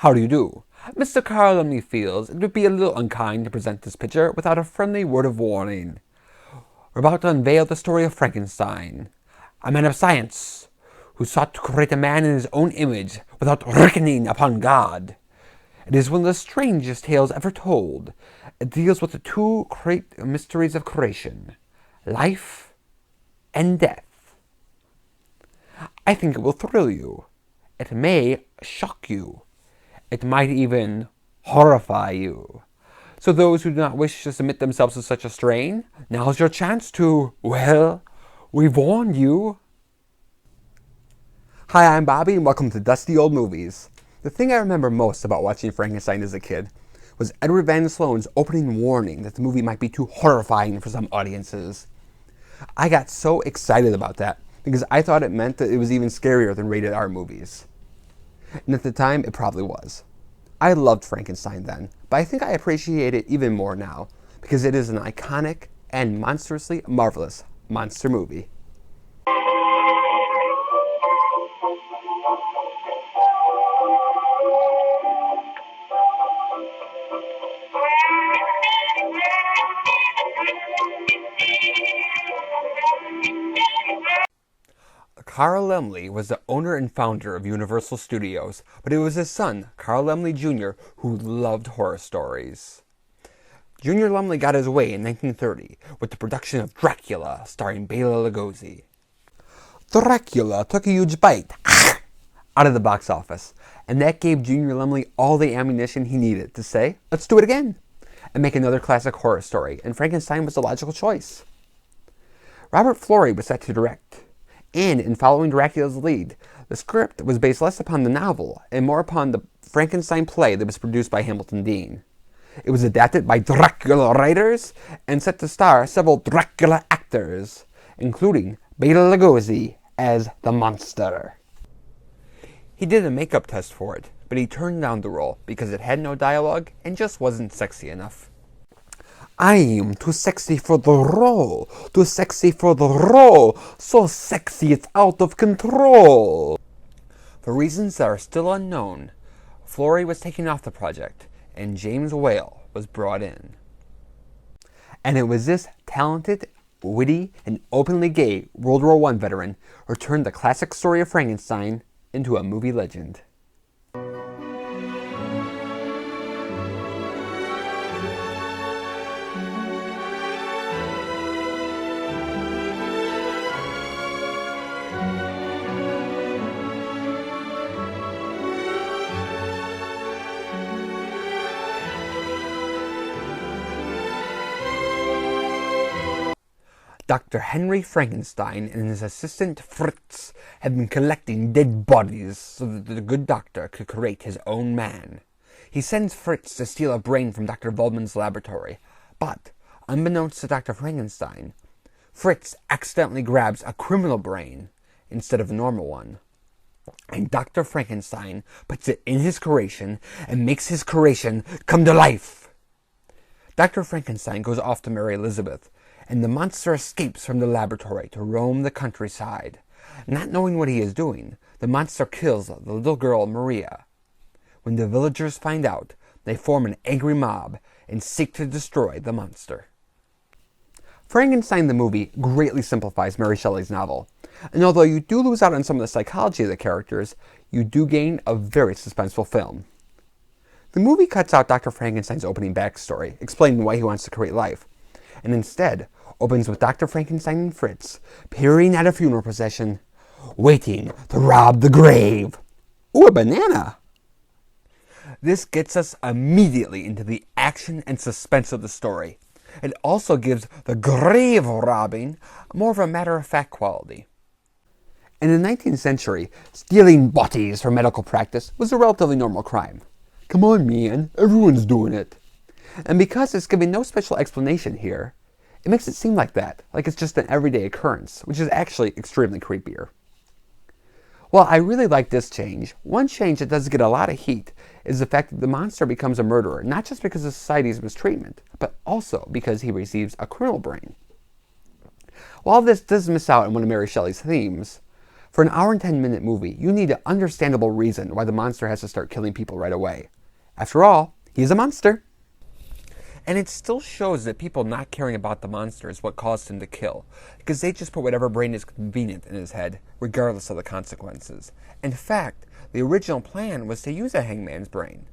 How do you do? Mr. Karloff feels it would be a little unkind to present this picture without a friendly word of warning. We're about to unveil the story of Frankenstein, a man of science who sought to create a man in his own image without reckoning upon God. It is one of the strangest tales ever told. It deals with the two great mysteries of creation, life and death. I think it will thrill you. It may shock you. It might even horrify you. So those who do not wish to submit themselves to such a strain, now's your chance to, well, we've warned you. Hi, I'm Bobby, and welcome to Dusty Old Movies. The thing I remember most about watching Frankenstein as a kid was Edward Van Sloan's opening warning that the movie might be too horrifying for some audiences. I got so excited about that because I thought it meant that it was even scarier than rated R movies. And at the time, it probably was. I loved Frankenstein then, but I think I appreciate it even more now because it is an iconic and monstrously marvelous monster movie. Carl Laemmle was the owner and founder of Universal Studios, but it was his son, Carl Laemmle Jr., who loved horror stories. Junior Laemmle got his way in 1930 with the production of Dracula, starring Bela Lugosi. Dracula took a huge bite out of the box office, and that gave Junior Laemmle all the ammunition he needed to say, let's do it again, and make another classic horror story, and Frankenstein was the logical choice. Robert Florey was set to direct. And in following Dracula's lead, the script was based less upon the novel and more upon the Frankenstein play that was produced by Hamilton Dean. It was adapted by Dracula writers and set to star several Dracula actors, including Bela Lugosi as the monster. He did a makeup test for it, but he turned down the role because it had no dialogue and just wasn't sexy enough. I'm too sexy for the role, too sexy for the role, so sexy it's out of control. For reasons that are still unknown, Florey was taken off the project and James Whale was brought in. And it was this talented, witty, and openly gay World War I veteran who turned the classic story of Frankenstein into a movie legend. Dr. Henry Frankenstein and his assistant Fritz had been collecting dead bodies so that the good doctor could create his own man. He sends Fritz to steal a brain from Dr. Waldman's laboratory, but, unbeknownst to Dr. Frankenstein, Fritz accidentally grabs a criminal brain instead of a normal one. And Dr. Frankenstein puts it in his creation and makes his creation come to life. Dr. Frankenstein goes off to marry Elizabeth, and the monster escapes from the laboratory to roam the countryside. Not knowing what he is doing, the monster kills the little girl Maria. When the villagers find out, they form an angry mob and seek to destroy the monster. Frankenstein the movie greatly simplifies Mary Shelley's novel, and although you do lose out on some of the psychology of the characters, you do gain a very suspenseful film. The movie cuts out Dr. Frankenstein's opening backstory, explaining why he wants to create life, and instead opens with Dr. Frankenstein and Fritz peering at a funeral procession, waiting to rob the grave. Ooh, a banana! This gets us immediately into the action and suspense of the story. It also gives the grave robbing more of a matter-of-fact quality. In the 19th century, stealing bodies for medical practice was a relatively normal crime. Come on, man, everyone's doing it. And because it's given no special explanation here, it makes it seem like that, like it's just an everyday occurrence, which is actually extremely creepier. While I really like this change, one change that does get a lot of heat is the fact that the monster becomes a murderer, not just because of society's mistreatment, but also because he receives a criminal brain. While this does miss out on one of Mary Shelley's themes, For an hour and 10-minute movie, you need an understandable reason why the monster has to start killing people right away. After all, he's a monster. And it still shows that people not caring about the monster is what caused him to kill, because they just put whatever brain is convenient in his head, regardless of the consequences. In fact, the original plan was to use a hangman's brain.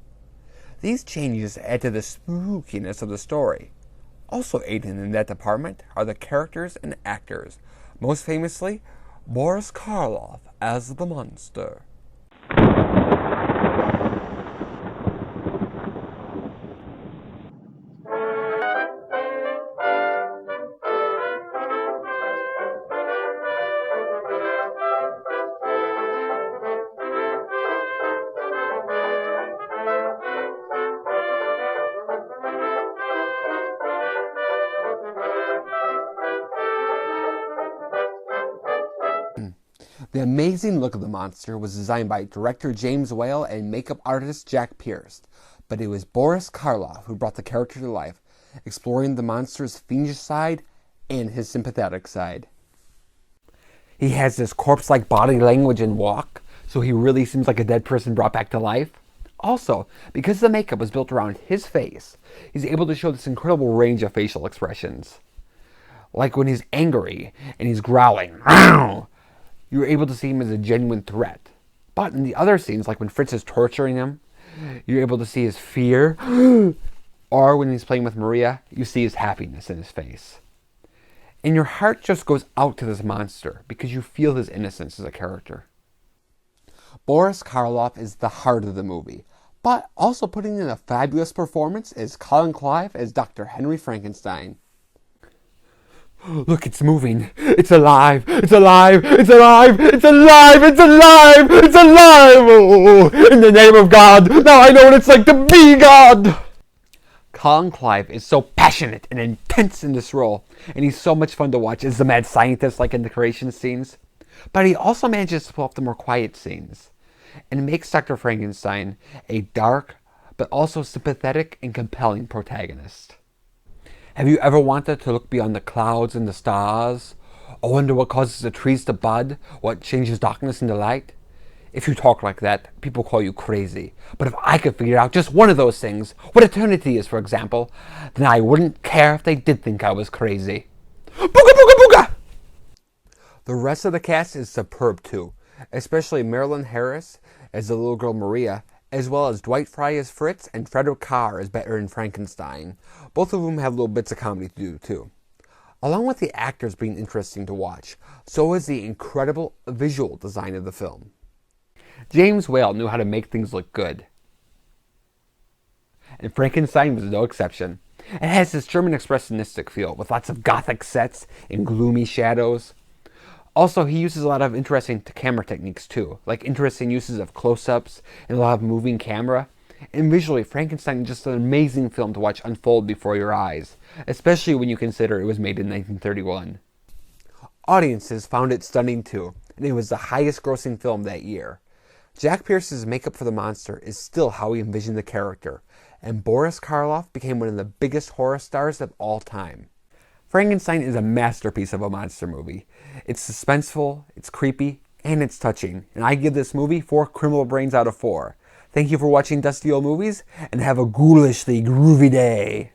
These changes add to the spookiness of the story. Also aiding in that department are the characters and actors, most famously, Boris Karloff as the monster. The amazing look of the monster was designed by director James Whale and makeup artist Jack Pierce, but it was Boris Karloff who brought the character to life, exploring the monster's fiendish side and his sympathetic side. He has this corpse-like body language and walk, so he really seems like a dead person brought back to life. Also, because the makeup was built around his face, he's able to show this incredible range of facial expressions. Like when he's angry and he's growling, you're able to see him as a genuine threat. But in the other scenes, like when Fritz is torturing him, you're able to see his fear. Or when he's playing with Maria, you see his happiness in his face. And your heart just goes out to this monster because you feel his innocence as a character. Boris Karloff is the heart of the movie, but also putting in a fabulous performance is Colin Clive as Dr. Henry Frankenstein. Look, it's moving. It's alive. It's alive. It's alive. It's alive. It's alive. It's alive. Oh, in the name of God. Now I know what it's like to be God. Colin Clive is so passionate and intense in this role, and he's so much fun to watch as the mad scientist like in the creation scenes. But he also manages to pull off the more quiet scenes, and makes Dr. Frankenstein a dark, but also sympathetic and compelling protagonist. Have you ever wanted to look beyond the clouds and the stars? Or wonder what causes the trees to bud? What changes darkness into light? If you talk like that, people call you crazy. But if I could figure out just one of those things, what eternity is, for example, then I wouldn't care if they did think I was crazy. Booga booga booga! The rest of the cast is superb too, especially Marilyn Harris as the little girl Maria, as well as Dwight Frye as Fritz and Frederick Carr as Baron Frankenstein, both of whom have little bits of comedy to do too. Along with the actors being interesting to watch, so is the incredible visual design of the film. James Whale knew how to make things look good, and Frankenstein was no exception. It has this German expressionistic feel with lots of gothic sets and gloomy shadows. Also, he uses a lot of interesting camera techniques too, like interesting uses of close-ups and a lot of moving camera. And visually, Frankenstein is just an amazing film to watch unfold before your eyes, especially when you consider it was made in 1931. Audiences found it stunning too, and it was the highest grossing film that year. Jack Pierce's makeup for the monster is still how he envisioned the character, and Boris Karloff became one of the biggest horror stars of all time. Frankenstein is a masterpiece of a monster movie. It's suspenseful, it's creepy, and it's touching, and I give this movie 4 criminal brains out of 4. Thank you for watching Dusty Old Movies, and have a ghoulishly groovy day.